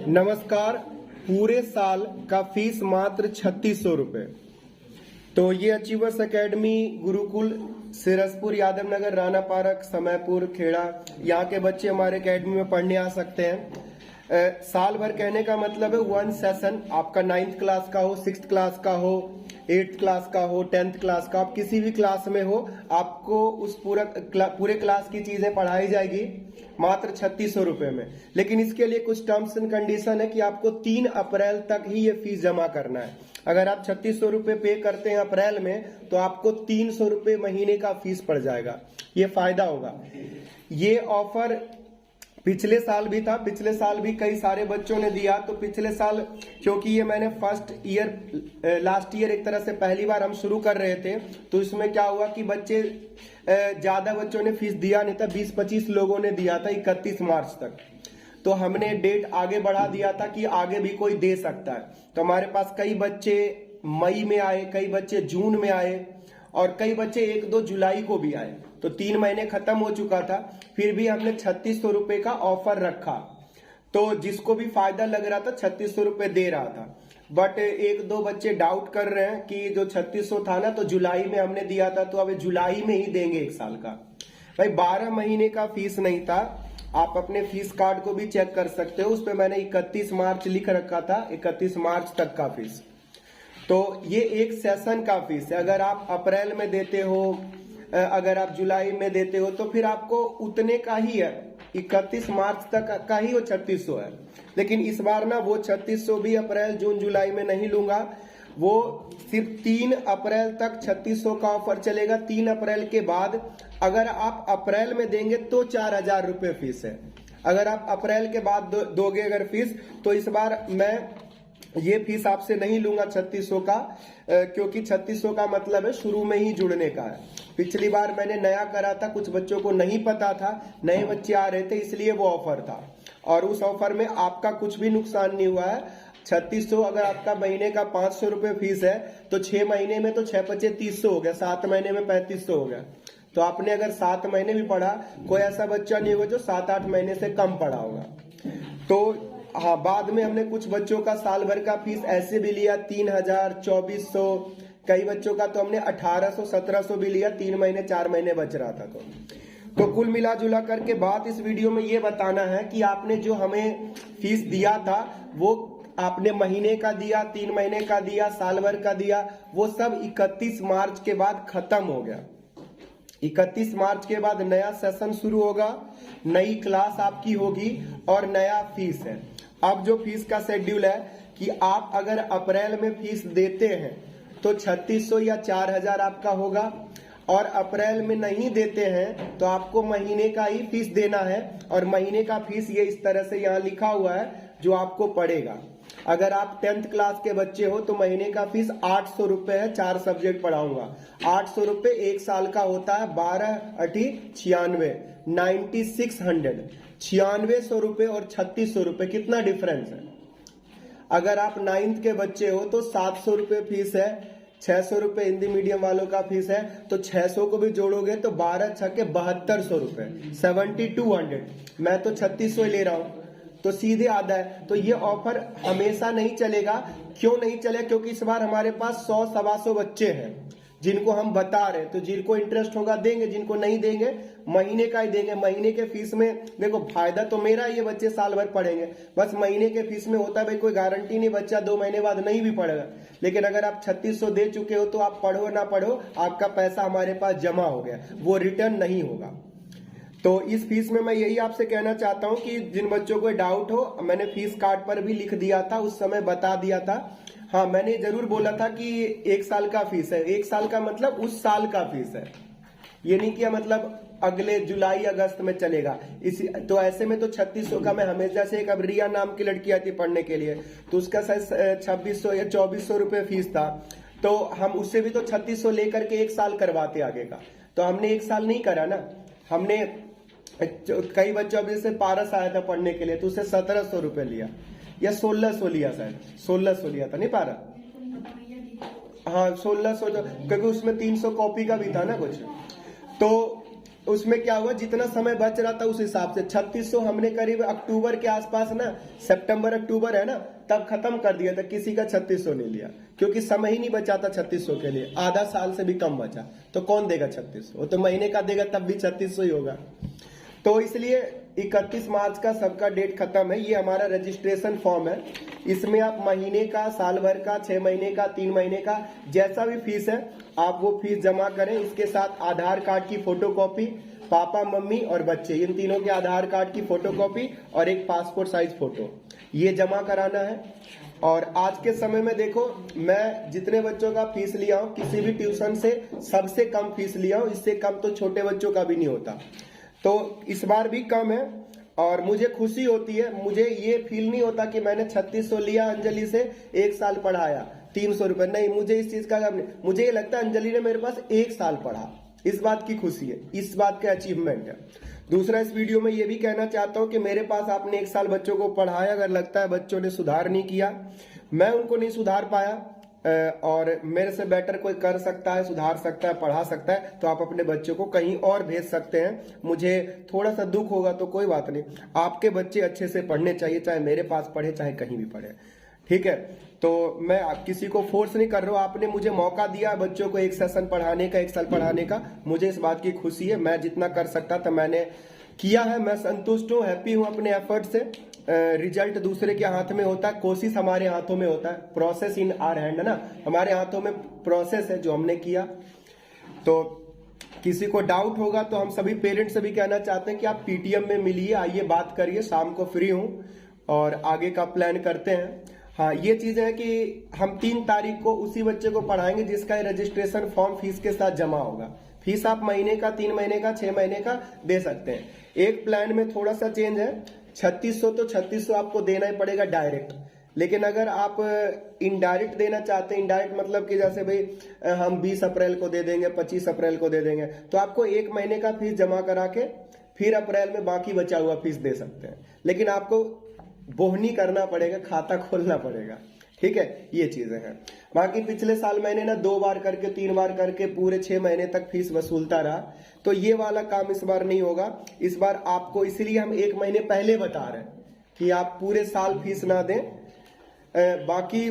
नमस्कार। पूरे साल का फीस मात्र 3600 रुपए। तो ये अचीवर्स एकेडमी गुरुकुल सिरसपुर, यादव नगर, राना पार्क, समयपुर, खेड़ा, यहाँ के बच्चे हमारे एकेडमी में पढ़ने आ सकते हैं। साल भर कहने का मतलब है वन सेशन, आपका 9th क्लास का हो, 6th क्लास का हो, 8th क्लास का हो, 10th क्लास का, आप किसी भी क्लास में हो, आपको उस पूरे क्लास की चीजें पढ़ाई जाएगी मात्र 3600 रुपए में। लेकिन इसके लिए कुछ टर्म्स एंड कंडीशन है कि आपको 3 अप्रैल तक ही ये फीस जमा करना है। अगर आप 3600 रुपए पे करते हैं अप्रैल में, तो आपको 300 रुपए महीने का फीस पड़ जाएगा। ये फायदा होगा। ये ऑफर पिछले साल भी था, पिछले साल भी कई सारे बच्चों ने दिया। तो पिछले साल क्योंकि ये मैंने फर्स्ट ईयर, लास्ट ईयर एक तरह से पहली बार हम शुरू कर रहे थे, तो इसमें क्या हुआ कि बच्चे ज्यादा बच्चों ने फीस दिया नहीं था, 20-25 लोगों ने दिया था 31 मार्च तक। तो हमने डेट आगे बढ़ा दिया था कि आगे भी कोई दे सकता है। तो हमारे पास कई बच्चे मई में आए, कई बच्चे जून में आए और कई बच्चे 1-2 जुलाई को भी आए। तो 3 महीने खत्म हो चुका था, फिर भी हमने 3600 रुपए का ऑफर रखा। तो जिसको भी फायदा लग रहा था 3600 रुपए दे रहा था। बट 1-2 बच्चे डाउट कर रहे हैं कि जो 3600 था ना, तो जुलाई में हमने दिया था, तो अब जुलाई में ही देंगे 1 साल का। भाई 12 महीने का फीस नहीं था। आप अपने फीस कार्ड को भी चेक कर सकते हो, उस पर मैंने 31 मार्च लिख रखा था, 31 मार्च तक का फीस। तो ये एक सेशन का फीस है। अगर आप अप्रैल में देते हो, अगर आप जुलाई में देते हो, तो फिर आपको उतने का ही है, 31 मार्च तक का ही वो 3600 है। लेकिन इस बार ना वो 3600 भी अप्रैल, जून, जुलाई में नहीं लूंगा। वो सिर्फ 3 अप्रैल तक 3600 का ऑफर चलेगा। 3 अप्रैल के बाद अगर आप अप्रैल में देंगे तो 4000 रुपए फीस है। अगर आप अप्रैल के बाद दोगे अगर फीस, तो इस बार मैं ये फीस आपसे नहीं लूंगा 3600 का, क्योंकि 3600 का मतलब है शुरू में ही जुड़ने का है। पिछली बार मैंने नया करा था, कुछ बच्चों को नहीं पता था, नए बच्चे आ रहे थे, इसलिए वो ऑफर था। और उस ऑफर में आपका कुछ भी नुकसान नहीं हुआ है। 3600 अगर आपका महीने का 500 रुपए फीस है, तो 6 महीने में तो 6×5 300 हो गया, 7 महीने में 3500 हो गया। तो आपने अगर 7 महीने भी पढ़ा, कोई ऐसा बच्चा नहीं होगा जो 7-8 महीने से कम पढ़ा होगा। तो हाँ, बाद में हमने कुछ बच्चों का साल भर का फीस ऐसे भी लिया 3000, 2400, कई बच्चों का तो हमने 1800, 1700 भी लिया। 3 महीने 4 महीने बच रहा था। तो कुल मिला जुला करके बात इस वीडियो में ये बताना है कि आपने जो हमें फीस दिया था, वो आपने महीने का दिया, 3 महीने का दिया, साल भर का दिया, वो सब 31 मार्च के बाद खत्म हो गया। 31 मार्च के बाद नया सेशन शुरू होगा, नई क्लास आपकी होगी और नया फीस है। अब जो फीस का शेड्यूल है कि आप अगर अप्रैल में फीस देते हैं तो 3600 या 4000 आपका होगा, और अप्रैल में नहीं देते हैं तो आपको महीने का ही फीस देना है। और महीने का फीस ये इस तरह से यहाँ लिखा हुआ है जो आपको पड़ेगा। अगर आप 10th क्लास के बच्चे हो तो महीने का फीस 800 रुपए है, 4 सब्जेक्ट पढ़ाऊंगा। 800 रुपए 1 साल का होता है, 12×8 = 9600। 9600 रुपए और 3600 रुपए, कितना डिफरेंस है। अगर आप 9th के बच्चे हो तो 700 रुपए फीस है, 600 रुपए हिंदी मीडियम वालों का फीस है। तो 600 को भी जोड़ोगे तो 12×6 = 7200 रुपए, 7200। मैं तो 3600 ले रहा हूं, तो सीधे आधा है। तो ये ऑफर हमेशा नहीं चलेगा। क्यों नहीं चलेगा? क्योंकि इस बार हमारे पास 100-125 बच्चे हैं जिनको हम बता रहे हैं। तो जिनको इंटरेस्ट होगा देंगे, जिनको नहीं देंगे महीने का ही देंगे। महीने के फीस में देखो फायदा तो मेरा, ये बच्चे साल भर पढ़ेंगे। बस महीने के फीस में होता है भाई कोई गारंटी नहीं, बच्चा 2 महीने बाद नहीं भी पढ़ेगा। लेकिन अगर आप 3600 दे चुके हो तो आप पढ़ो ना पढ़ो, आपका पैसा हमारे पास जमा हो गया, वो रिटर्न नहीं होगा। तो इस फीस में मैं यही आपसे कहना चाहता हूं कि जिन बच्चों को डाउट हो, मैंने फीस कार्ड पर भी लिख दिया था, उस समय बता दिया था। हाँ, मैंने जरूर बोला था कि 1 साल का फीस है। 1 साल का मतलब उस साल का फीस है, ये नहीं किया मतलब अगले जुलाई अगस्त में चलेगा। इसी तो ऐसे में तो 3600 का मैं हमेशा से, एक अब रिया नाम की लड़की आती पढ़ने के लिए, तो उसका शायद 2600 या 2400 रुपए फीस था। तो हम उससे भी तो 3600 लेकर के 1 साल करवाते आगे का। तो हमने 1 साल नहीं करा ना। हमने कई बच्चों, जैसे पारस आया था पढ़ने के लिए, तो उससे 1700 रुपए लिया या 1600 लिया, शायद 1600 लिया था, नहीं पारा, हाँ 1600, क्योंकि उसमें 300 कॉपी का भी था ना कुछ। तो उसमें क्या हुआ, जितना समय बच रहा था उस हिसाब से 3600 हमने करीब अक्टूबर के आसपास ना, सितंबर अक्टूबर है ना, तब खत्म कर दिया था। किसी का 3600 नहीं लिया, क्योंकि समय ही नहीं बचा था 3600 के लिए। आधा साल से भी कम बचा, तो कौन देगा 3600? वो तो महीने का देगा, तब भी 3600 ही होगा। तो इसलिए 31 मार्च का सबका डेट खत्म है। ये हमारा रजिस्ट्रेशन फॉर्म है। इसमें आप महीने का, साल भर का, 6 महीने का, 3 महीने का, जैसा भी फीस है आप वो फीस जमा करें। इसके साथ आधार कार्ड की फोटोकॉपी, पापा मम्मी और बच्चे, इन तीनों के आधार कार्ड की फोटोकॉपी और एक पासपोर्ट साइज फोटो, ये जमा कराना है। और आज के समय में देखो, मैं जितने बच्चों का फीस लिया हूं, किसी भी ट्यूशन से सबसे कम फीस लिया हूं। इससे कम तो छोटे बच्चों का भी नहीं होता, तो इस बार भी कम है और मुझे खुशी होती है। मुझे ये फील नहीं होता कि मैंने 3600 लिया अंजलि से, 1 साल पढ़ाया 300 रुपए, नहीं, मुझे इस चीज का गम नहीं। मुझे ये लगता है अंजलि ने मेरे पास 1 साल पढ़ा, इस बात की खुशी है, इस बात का अचीवमेंट है। दूसरा, इस वीडियो में ये भी कहना चाहता हूं कि मेरे पास आपने 1 साल बच्चों को पढ़ाया, अगर लगता है बच्चों ने सुधार नहीं किया, मैं उनको नहीं सुधार पाया और मेरे से बेटर कोई कर सकता है, सुधार सकता है, पढ़ा सकता है, तो आप अपने बच्चों को कहीं और भेज सकते हैं। मुझे थोड़ा सा दुख होगा तो कोई बात नहीं, आपके बच्चे अच्छे से पढ़ने चाहिए, चाहे मेरे पास पढ़े चाहे कहीं भी पढ़े, ठीक है। तो मैं किसी को फोर्स नहीं कर रहा हूं, आपने मुझे मौका दिया बच्चों को 1 सेशन पढ़ाने का, 1 साल पढ़ाने का, मुझे इस बात की खुशी है। मैं जितना कर सकता था मैंने किया है, मैं संतुष्ट हूं, हैप्पी हूं अपने एफर्ट से। रिजल्ट दूसरे के हाथ में होता है, कोशिश हमारे हाथों में होता है, प्रोसेस इन आवर हैंड है ना, हमारे हाथों में प्रोसेस है जो हमने किया। तो किसी को डाउट होगा तो हम सभी पेरेंट्स से भी कहना चाहते हैं कि आप पीटीएम में मिलिए, आइए बात करिए, शाम को फ्री हूं और आगे का प्लान करते हैं। हाँ, ये चीज है कि हम 3 तारीख को उसी बच्चे को पढ़ाएंगे जिसका रजिस्ट्रेशन फॉर्म फीस के साथ जमा होगा। फीस आप महीने का, 3 महीने का, 6 महीने का दे सकते हैं। एक प्लान में थोड़ा सा चेंज है, 3600 तो 3600 आपको देना ही पड़ेगा डायरेक्ट, लेकिन अगर आप इनडायरेक्ट देना चाहते हैं, इनडायरेक्ट मतलब कि जैसे भाई हम 20 अप्रैल को दे देंगे, 25 अप्रैल को दे देंगे, तो आपको 1 महीने का फीस जमा करा के फिर अप्रैल में बाकी बचा हुआ फीस दे सकते हैं, लेकिन आपको बोहनी करना पड़ेगा, खाता खोलना पड़ेगा, ठीक है। ये चीजें हैं। बाकी पिछले साल मैंने ना 2 बार करके, 3 बार करके पूरे 6 महीने तक फीस वसूलता रहा, तो ये वाला काम इस बार नहीं होगा। इस बार आपको इसलिए हम 1 महीने पहले बता रहे हैं कि आप पूरे साल फीस ना दें। बाकी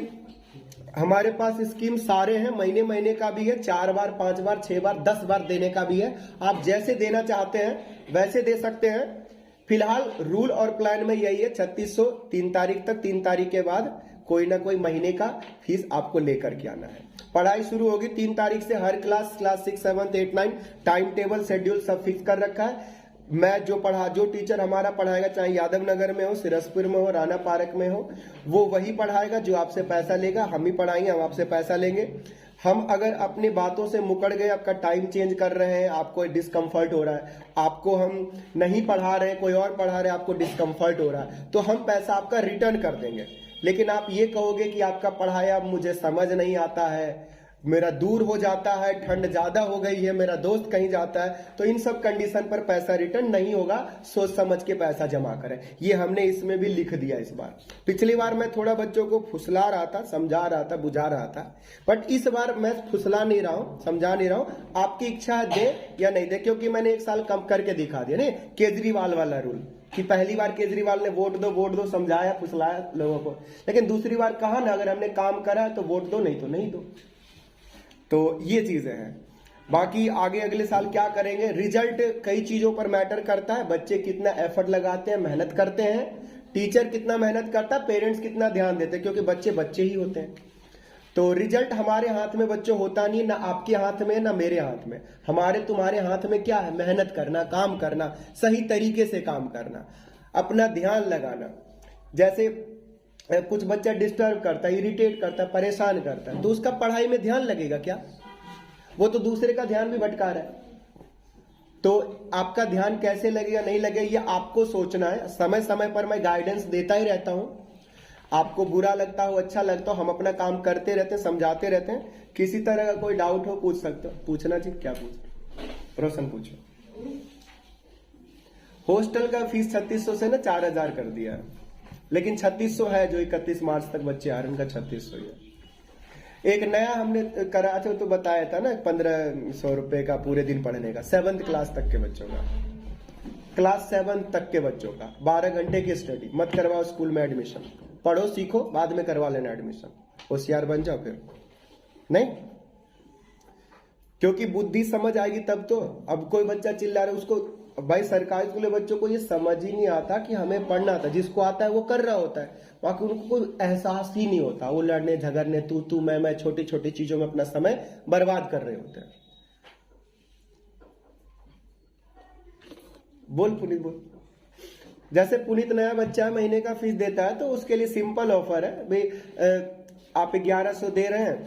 हमारे पास स्कीम सारे हैं, महीने महीने का भी है, 4 बार, 5 बार, 6 बार, 10 बार देने का भी है। आप जैसे देना चाहते हैं वैसे दे सकते हैं। फिलहाल रूल और प्लान में यही है, 3600 3 तारीख तक, 3 तारीख के बाद कोई ना कोई महीने का फीस आपको लेकर के आना है। पढ़ाई शुरू होगी 3 तारीख से, हर क्लास 6, 7, 8, 9, टाइम टेबल शेड्यूल सब फिक्स कर रखा है। मैं जो टीचर हमारा पढ़ाएगा, चाहे यादव नगर में हो, सिरसपुर में हो, राना पार्क में हो, वो वही पढ़ाएगा जो आपसे पैसा लेगा। हम ही पढ़ाएंगे, हम आपसे पैसा लेंगे। हम अगर अपनी बातों से मुकर गए, आपका टाइम चेंज कर रहे हैं, आपको डिस्कम्फर्ट हो रहा है, आपको हम नहीं पढ़ा रहे हैं, कोई और पढ़ा रहे हैं, आपको डिस्कम्फर्ट हो रहा है, तो हम पैसा आपका रिटर्न कर देंगे। लेकिन आप ये कहोगे कि आपका पढ़ाया मुझे समझ नहीं आता है, मेरा दूर हो जाता है, ठंड ज्यादा हो गई है, मेरा दोस्त कहीं जाता है, तो इन सब कंडीशन पर पैसा रिटर्न नहीं होगा। सोच समझ के पैसा जमा करें, ये हमने इसमें भी लिख दिया इस बार। पिछली बार मैं थोड़ा बच्चों को फुसला रहा था, समझा रहा था, बुझा रहा था, बट इस बार मैं फुसला नहीं रहा हूं, समझा नहीं रहा हूं। आपकी इच्छा दे या नहीं दे, क्योंकि मैंने 1 साल कम करके दिखा दिया ना, केजरीवाल वाला रूल, कि पहली बार केजरीवाल ने वोट दो समझाया, फुसलाया लोगों को, लेकिन दूसरी बार कहा ना, अगर हमने काम करा तो वोट दो, नहीं तो नहीं दो। तो ये चीजें हैं। बाकी आगे अगले साल क्या करेंगे, रिजल्ट कई चीजों पर मैटर करता है। बच्चे कितना एफर्ट लगाते हैं, मेहनत करते हैं, टीचर कितना मेहनत करता है, पेरेंट्स कितना ध्यान देते हैं, क्योंकि बच्चे बच्चे ही होते हैं। तो रिजल्ट हमारे हाथ में बच्चों होता नहीं, ना आपके हाथ में ना मेरे हाथ में। हमारे तुम्हारे हाथ में क्या है, मेहनत करना, काम करना, सही तरीके से काम करना, अपना ध्यान लगाना। जैसे कुछ बच्चा डिस्टर्ब करता है, इरिटेट करता है, परेशान करता है, तो उसका पढ़ाई में ध्यान लगेगा क्या? वो तो दूसरे का ध्यान भी भटका रहा है। तो आपका ध्यान कैसे लगेगा, नहीं लगेगा, ये आपको सोचना है। समय समय पर मैं गाइडेंस देता ही रहता हूं। आपको बुरा लगता हो, अच्छा लगता हो, हम अपना काम करते रहते हैं, समझाते रहते हैं। किसी तरह का कोई डाउट हो पूछ सकते हो, पूछना चाहिए। क्या पूछ, रोशन पूछो। हॉस्टल का फीस 3600 से ना 4000 कर दिया, लेकिन 3600 है जो 31 मार्च तक बच्चे आ रहे हैं, उनका 3600 है। एक नया हमने करा था तो बताया था ना 1500 रुपए का पूरे दिन पढ़ने का, 7th क्लास तक के बच्चों का, क्लास 7 तक के बच्चों का 12 घंटे की स्टडी। मत करवाओ स्कूल में एडमिशन, पढ़ो सीखो बाद में करवा लेना एडमिशन, होशियार बन जाओ फिर नहीं, क्योंकि बुद्धि समझ आएगी तब तो। अब कोई बच्चा चिल्ला रहा है उसको, भाई सरकारी स्कूल के बच्चों को ये समझ ही नहीं आता कि हमें पढ़ना था, जिसको आता है वो कर रहा होता है, बाकी उनको कोई एहसास ही नहीं होता, वो लड़ने झगड़ने तू मैं छोटी छोटी चीजों में अपना समय बर्बाद कर रहे होते हैं। बोल पुनीत बोल। जैसे पुनीत नया बच्चा महीने का फीस देता है तो उसके लिए सिंपल ऑफर है भाई, आप 1100 दे रहे हैं,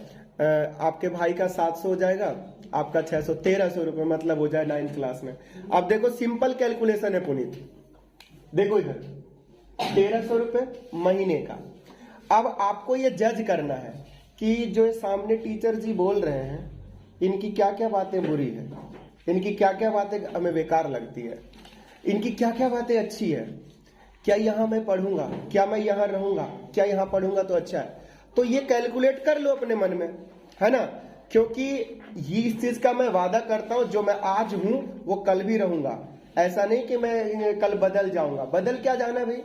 आपके भाई का 700 हो जाएगा, आपका 600, 1300 रुपए मतलब हो जाए 9th क्लास में। अब देखो सिंपल कैलकुलेशन है पुनीत, देखो इधर 1300 रुपए महीने का। अब आपको ये जज करना है कि जो सामने टीचर जी बोल रहे हैं इनकी क्या क्या बातें बुरी है, इनकी क्या क्या बातें हमें बेकार लगती है, इनकी क्या क्या बातें अच्छी है, क्या यहां मैं पढ़ूंगा, क्या मैं यहां रहूंगा, क्या यहां पढ़ूंगा तो अच्छा है। तो ये कैलकुलेट कर लो अपने मन में, है ना, क्योंकि ये इस चीज का मैं वादा करता हूं, जो मैं आज हूं वो कल भी रहूंगा। ऐसा नहीं कि मैं कल बदल जाऊंगा, बदल क्या जाना भाई,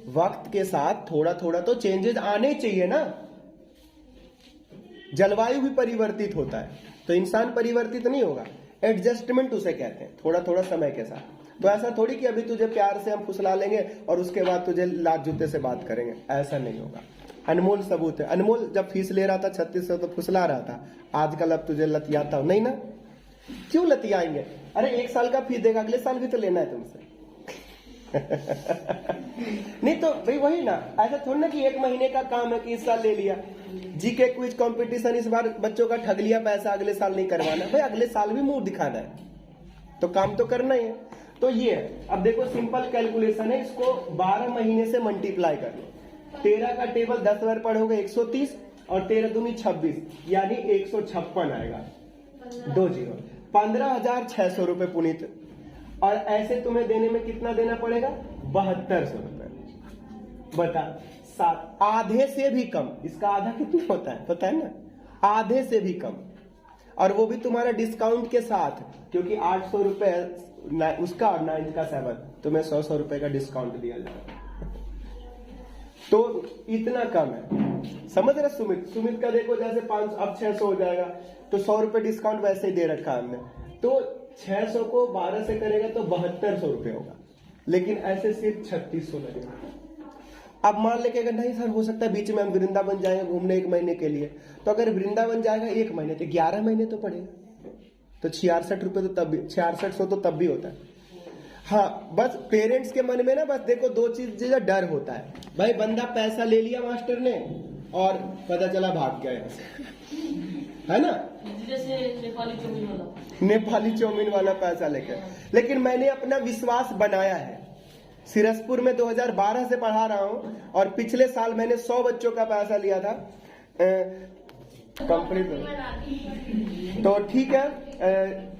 वक्त के साथ थोड़ा थोड़ा तो चेंजेस आने चाहिए ना। जलवायु भी परिवर्तित होता है तो इंसान परिवर्तित नहीं होगा, एडजस्टमेंट उसे कहते हैं, थोड़ा थोड़ा समय के साथ। तो ऐसा थोड़ी कि अभी तुझे प्यार से हम फुसला लेंगे और उसके बाद तुझे लात जूते से बात करेंगे, ऐसा नहीं होगा। अनमोल सबूत है, अनमोल जब फीस ले रहा था 3600 तो फुसला रहा था, आजकल अब तुझे लतियाता हूं नहीं ना, क्यों लतियाएंगे, अरे 1 साल का फीस देगा, अगले साल भी तो लेना है तुमसे। नहीं तो भाई वही ना, ऐसा थोड़ा ना कि 1 महीने का काम है कि इस साल ले लिया, जीके क्विज कंपटीशन इस बार बच्चों का ठग लिया पैसा, अगले साल नहीं करवाना, भाई अगले साल भी मुंह दिखाना है तो काम तो करना ही है। तो ये है, अब देखो सिंपल कैलकुलेशन है, इसको 12 महीने से मल्टीप्लाई कर लो। 13 का टेबल 10 बार पढ़ोगे 130 और 13 दूनी 26 यानी 156 आएगा, 20 15,600 रुपए पुनीत। और ऐसे तुम्हें देने में कितना देना पड़ेगा, 7200 रुपए। बता, 7 आधे से भी कम, इसका आधा कितना होता है पता है ना, आधे से भी कम, और वो भी तुम्हारा डिस्काउंट के साथ, क्योंकि 800 रुपए उसका और 9th का 7 तुम्हें 100 रुपए का डिस्काउंट दिया जाएगा। तो इतना कम है, समझ रहे सुमित का देखो जैसे 5 अब 600 हो जाएगा तो 100 रुपए डिस्काउंट वैसे ही दे रखा है हमने, तो 600 को 12 से करेगा तो 7200 रुपए होगा, लेकिन ऐसे सिर्फ 3600 लगेगा। अब मान लेके अगर नहीं सर हो सकता है बीच में हम वृंदावन जाएंगे घूमने 1 महीने के लिए, तो अगर वृंदावन जाएगा 1 महीने तो 11 महीने तो पड़ेगा, तो 66 रुपए तो तब भी 6600 तो तब भी होता है। हाँ, बस पेरेंट्स के मन में ना बस देखो 2 चीज डर होता है, भाई बंदा पैसा ले लिया मास्टर ने और पता चला भाग गया यहाँ से, है ना, जैसे नेपाली चौमिन वाला पैसा लेकर। लेकिन मैंने अपना विश्वास बनाया है, सिरसपुर में 2012 से पढ़ा रहा हूं और पिछले साल मैंने 100 बच्चों का पैसा लिया था कंपनी में। तो ठीक है,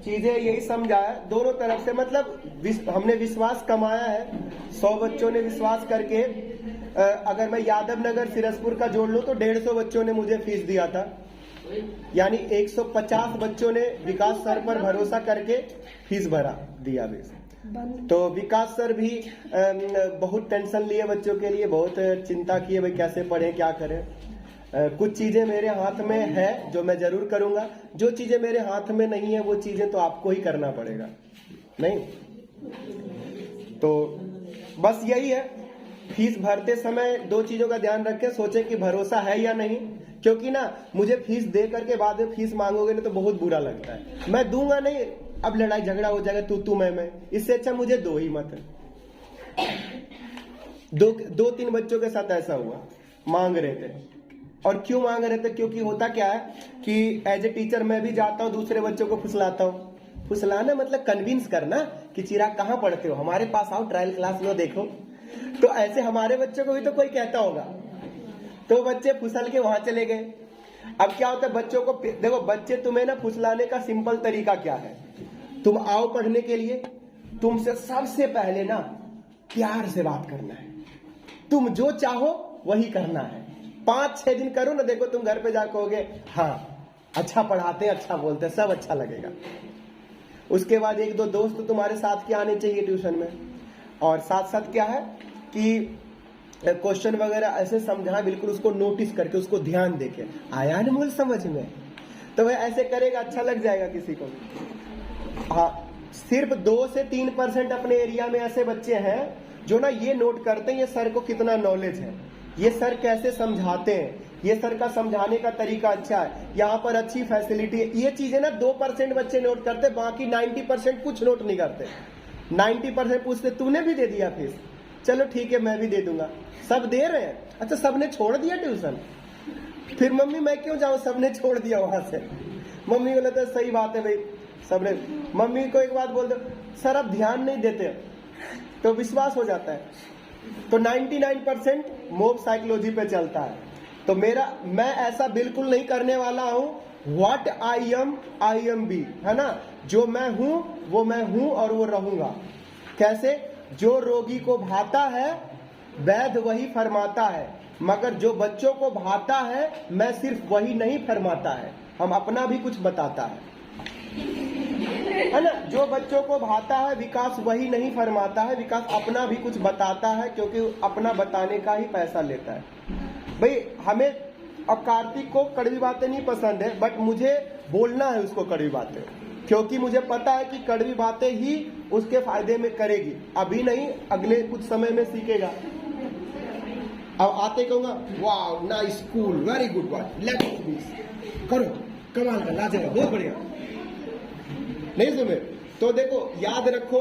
चीजें यही समझाया दोनों तरफ से, मतलब हमने विश्वास कमाया है, 100 बच्चों ने विश्वास करके, अगर मैं यादव नगर सिरसपुर का जोड़ लूं तो 150 बच्चों ने मुझे फीस दिया था, यानी 150 बच्चों ने विकास सर पर भरोसा करके फीस भरा दिया भी। तो विकास सर भी बहुत टेंशन लिए बच्चों के लिए, बहुत चिंता किए भाई कैसे पढ़े क्या करें। कुछ चीजें मेरे हाथ में है जो मैं जरूर करूंगा, जो चीजें मेरे हाथ में नहीं है वो चीजें तो आपको ही करना पड़ेगा, नहीं तो बस यही है। फीस भरते समय 2 चीजों का ध्यान रखें, सोचें कि भरोसा है या नहीं, क्योंकि ना मुझे फीस दे करके बाद में फीस मांगोगे ना तो बहुत बुरा लगता है, मैं दूंगा नहीं, अब लड़ाई झगड़ा हो जाएगा तू मैं, इससे अच्छा मुझे दो ही मत। 2-3 बच्चों के साथ ऐसा हुआ, मांग रहे थे, और क्यों मांग रहे थे, क्योंकि होता क्या है कि एज ए टीचर मैं भी जाता हूँ दूसरे बच्चों को फुसलाता हूँ, फुसलाना मतलब कन्विंस करना कि चिराग कहाँ पढ़ते हो, हमारे पास आओ ट्रायल क्लास में देखो। तो ऐसे हमारे बच्चों को भी तो कोई कहता होगा, तो बच्चे फुसल के वहां चले गए। अब क्या होता है बच्चों को, देखो बच्चे तुम्हें ना फुसलाने का सिंपल तरीका क्या है, तुम आओ पढ़ने के लिए, तुमसे सबसे पहले ना प्यार से बात करना है, तुम जो चाहो वही करना है, 5-6 दिन करो ना, देखो तुम घर पे जा कहोगे हाँ अच्छा पढ़ाते हैं, अच्छा बोलते हैं, सब अच्छा लगेगा। उसके बाद 1-2 दोस्त तो तुम्हारे साथ के आने चाहिए ट्यूशन में, और साथ साथ क्या है कि क्वेश्चन वगैरह ऐसे समझा, बिल्कुल उसको नोटिस करके, उसको ध्यान देके, आया अनमोल समझ में, तो वह ऐसे करेगा, अच्छा लग जाएगा किसी को। हाँ, सिर्फ 2 से 3% अपने एरिया में ऐसे बच्चे हैं जो ना ये नोट करते हैं ये सर को कितना नॉलेज है, ये सर कैसे समझाते हैं, ये सर का समझाने का तरीका अच्छा है, यहाँ पर अच्छी फैसिलिटी है। ये चीजें ना 2% बच्चे नोट करते, बाकी 90% कुछ नोट नहीं करते। 90% पूछते तूने भी दे दिया फीस, चलो ठीक है मैं भी दे दूंगा। सब दे रहे हैं, अच्छा सबने छोड़ दिया ट्यूशन, फिर मम्मी मैं क्यों जाऊं, सबने छोड़ दिया वहां से। मम्मी बोले तो सही बात है भाई, सबने। मम्मी को एक बात बोल दो, सर आप ध्यान नहीं देते, तो विश्वास हो जाता है। तो 99% मोब साइकोलॉजी पे चलता है। तो मैं ऐसा बिल्कुल नहीं करने वाला हूं। व्हाट आई एम बी, है ना, जो मैं हूं वो मैं हूं और वो रहूंगा। कैसे? जो रोगी को भाता है वैद्य वही फरमाता है, मगर जो बच्चों को भाता है मैं सिर्फ वही नहीं फरमाता है, हम अपना भी कुछ बताता है ना। जो बच्चों को भाता है विकास वही नहीं फरमाता है, विकास अपना भी कुछ बताता है, क्योंकि अपना बताने का ही पैसा लेता है। भाई हमें, अब कार्तिक को कड़वी बातें नहीं पसंद है, बट मुझे बोलना है उसको कड़वी बातें, क्योंकि मुझे पता है कि कड़वी बातें ही उसके फायदे में करेगी। अभी नहीं, अगले कुछ समय में सीखेगा। अब आते कहूंगा वाह nice cool very good boy, let's करो, कमाल का, लाजवाब, बहुत बढ़िया, नहीं सुने तो देखो याद रखो